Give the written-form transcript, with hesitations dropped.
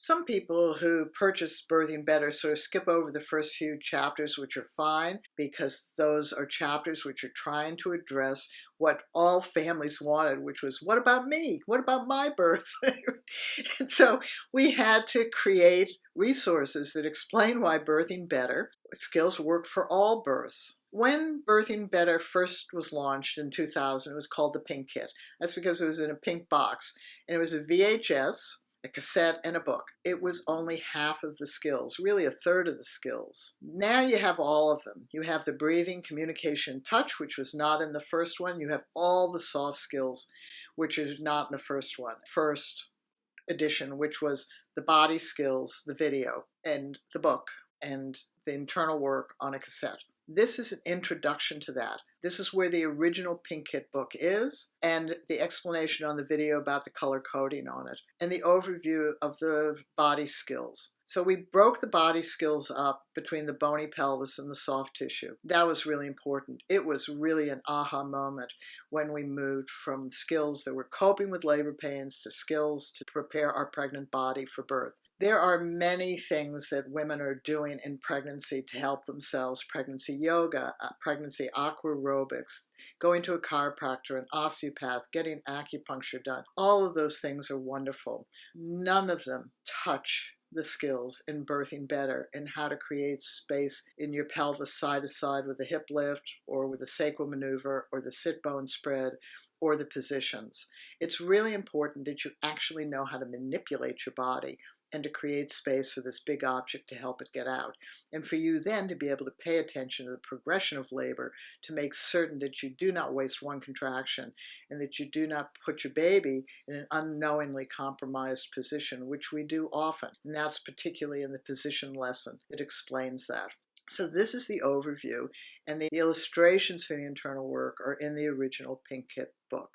Some people who purchase Birthing Better sort of skip over the first few chapters, which are fine because those are chapters which are trying to address what all families wanted, which was, what about me? What about my birth? And so we had to create resources that explain why Birthing Better skills work for all births. When Birthing Better first was launched in 2000, it was called the Pink Kit. That's because it was in a pink box, and it was a VHS, a cassette, and a book. It was only half of the skills, really a third of the skills. Now you have all of them. You have the breathing, communication, touch, which was not in the first one. You have all the soft skills, which is not in the first one. First edition, which was the body skills, the video, and the book, and the internal work on a cassette. This is an introduction to that. This is where the original Pink Kit book is, and the explanation on the video about the color coding on it, and the overview of the body skills. So we broke the body skills up between the bony pelvis and the soft tissue. That was really important. It was really an aha moment when we moved from skills that were coping with labor pains to skills to prepare our pregnant body for birth. There are many things that women are doing in pregnancy to help themselves. Pregnancy yoga, pregnancy aqua aerobics, going to a chiropractor, an osteopath, getting acupuncture done. All of those things are wonderful. None of them touch the skills in Birthing Better and how to create space in your pelvis side to side with a hip lift or with a sacral maneuver or the sit bone spread or the positions. It's really important that you actually know how to manipulate your body and to create space for this big object to help it get out. And for you then to be able to pay attention to the progression of labor to make certain that you do not waste one contraction and that you do not put your baby in an unknowingly compromised position, which we do often. And that's particularly in the position lesson. It explains that. So this is the overview, and the illustrations for the internal work are in the original Pink Kit book.